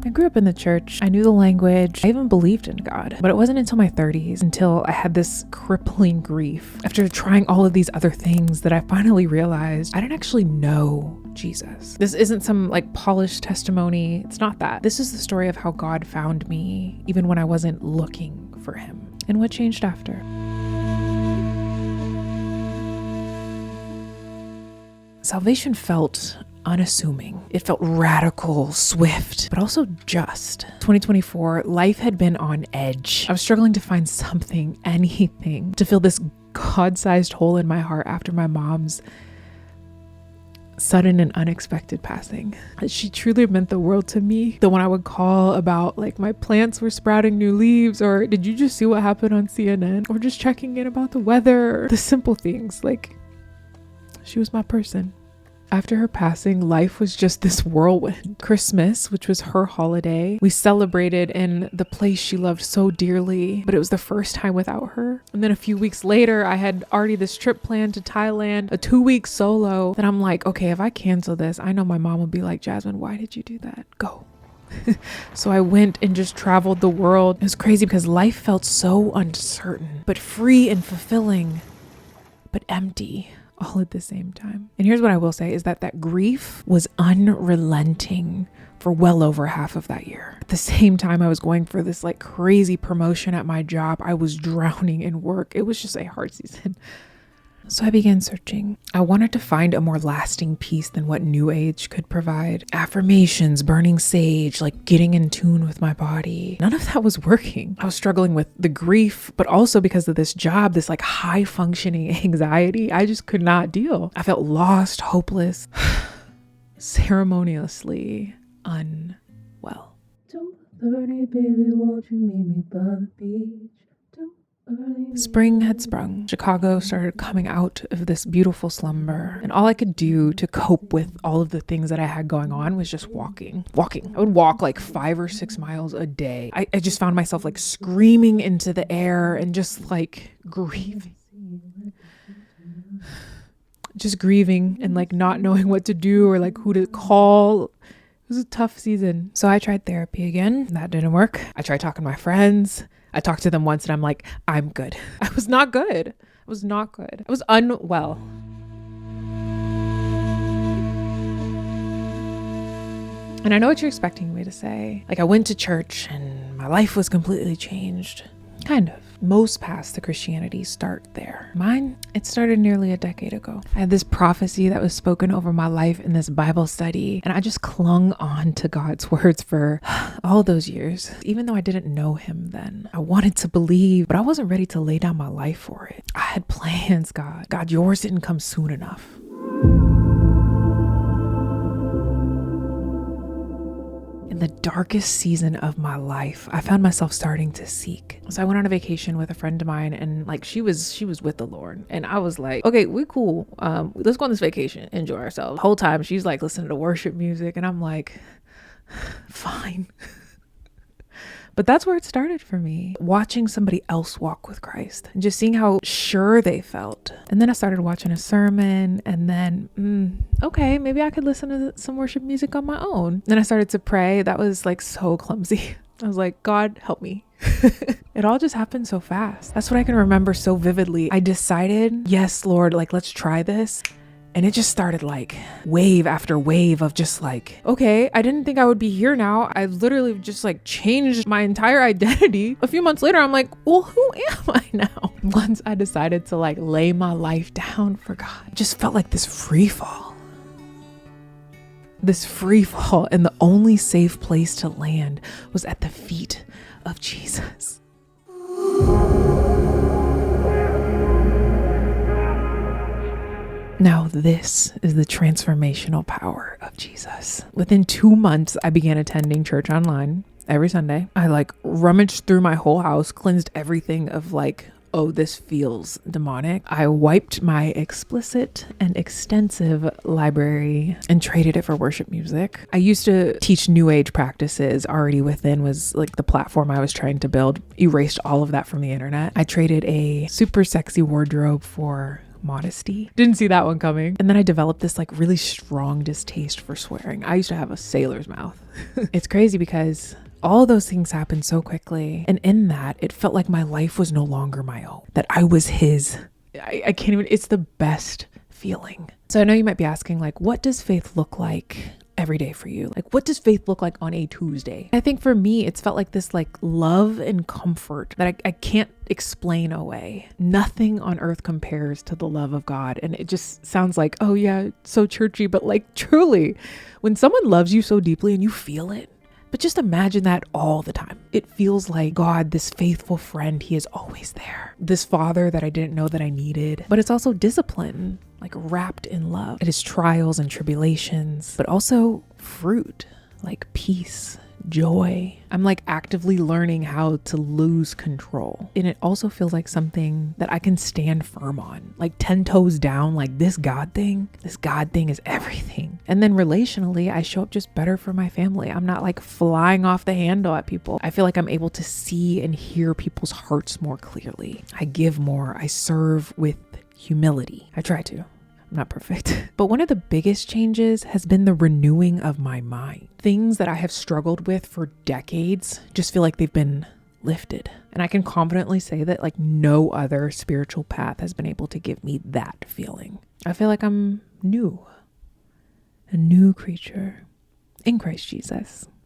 I grew up in the church. I knew the language. I even believed in God. But it wasn't until my 30s, until I had this crippling grief after trying all of these other things, that I finally realized I didn't actually know Jesus. This isn't some like polished testimony. It's not that. This is the story of how God found me even when I wasn't looking for him, and what changed after. Salvation felt unassuming. It felt radical, swift, but also just. 2024, life had been on edge. I was struggling to find something, anything, to fill this God-sized hole in my heart after my mom's sudden and unexpected passing. She truly meant the world to me. The one I would call about like my plants were sprouting new leaves, or did you just see what happened on CNN, or just checking in about the weather, the simple things. Like, she was my person. After her passing, life was just this whirlwind. Christmas, which was her holiday, we celebrated in the place she loved so dearly, but it was the first time without her. And then a few weeks later, I had already this trip planned to Thailand, a 2-week solo. Then I'm like, okay, if I cancel this, I know my mom will be like, Jasmine, why did you do that? Go. So I went and just traveled the world. It was crazy because life felt so uncertain, but free and fulfilling, but empty, all at the same time. And here's what I will say is that grief was unrelenting for well over half of that year. At the same time I was going for this like crazy promotion at my job, I was drowning in work. It was just a hard season. So I began searching. I wanted to find a more lasting peace than what New Age could provide. Affirmations, burning sage, like getting in tune with my body. None of that was working. I was struggling with the grief, but also because of this job, this like high functioning anxiety, I just could not deal. I felt lost, hopeless, ceremoniously unwell. 2:30, baby, won't you meet me by the beach? Spring had sprung. Chicago started coming out of this beautiful slumber, and all I could do to cope with all of the things that I had going on was just walking. I would walk like 5 or 6 miles a day. I just found myself like screaming into the air and just like grieving. Just grieving and like not knowing what to do or like who to call. It was a tough season. So I tried therapy again. That didn't work. I tried talking to my friends. I talked to them once and I'm like, I'm good. I was not good. I was unwell. And I know what you're expecting me to say. Like, I went to church and my life was completely changed. Kind of. Most paths to Christianity start there. Mine, it started nearly a decade ago. I had this prophecy that was spoken over my life in this Bible study, and I just clung on to God's words for all those years. Even though I didn't know him then, I wanted to believe, but I wasn't ready to lay down my life for it. I had plans, God. God, yours didn't come soon enough. In the darkest season of my life, I found myself starting to seek. So I went on a vacation with a friend of mine, and like she was with the Lord, and I was like, okay, we cool. Let's go on this vacation, enjoy ourselves. The whole time she's like listening to worship music, and I'm like, fine. But that's where it started for me, watching somebody else walk with Christ and just seeing how sure they felt. And then I started watching a sermon, and then, okay, maybe I could listen to some worship music on my own. Then I started to pray. That was like so clumsy. I was like, God, help me. It all just happened so fast. That's what I can remember so vividly. I decided, yes, Lord, like, let's try this. And it just started like wave after wave of just like, okay, I didn't think I would be here now. I literally just like changed my entire identity. A few months later, I'm like, well, who am I now? Once I decided to like lay my life down for God, it just felt like this free fall. And the only safe place to land was at the feet of Jesus. Now, this is the transformational power of Jesus. Within 2 months, I began attending church online every Sunday. I like rummaged through my whole house, cleansed everything of like, oh, this feels demonic. I wiped my explicit and extensive library and traded it for worship music. I used to teach New Age practices. Already Within was like the platform I was trying to build. Erased all of that from the internet. I traded a super sexy wardrobe for modesty. Didn't see that one coming. And then I developed this like really strong distaste for swearing. I used to have a sailor's mouth. It's crazy because all those things happened so quickly. And in that, it felt like my life was no longer my own, that I was his. I can't even, it's the best feeling. So I know you might be asking, like, what does faith look like every day for you? Like, what does faith look like on a Tuesday? I think for me, it's felt like this like love and comfort that I can't explain away. Nothing on earth compares to the love of God. And it just sounds like, oh yeah, so churchy, but like truly, when someone loves you so deeply and you feel it, but just imagine that all the time. It feels like God, this faithful friend, he is always there. This father that I didn't know that I needed. But it's also discipline, like wrapped in love. It is trials and tribulations, but also fruit, like peace, joy. I'm like actively learning how to lose control. And it also feels like something that I can stand firm on, like 10 toes down, like this God thing is everything. And then relationally, I show up just better for my family. I'm not like flying off the handle at people. I feel like I'm able to see and hear people's hearts more clearly. I give more. I serve with humility. I try to. I'm not perfect. But one of the biggest changes has been the renewing of my mind. Things that I have struggled with for decades just feel like they've been lifted. And I can confidently say that like no other spiritual path has been able to give me that feeling. I feel like I'm new, a new creature in Christ Jesus.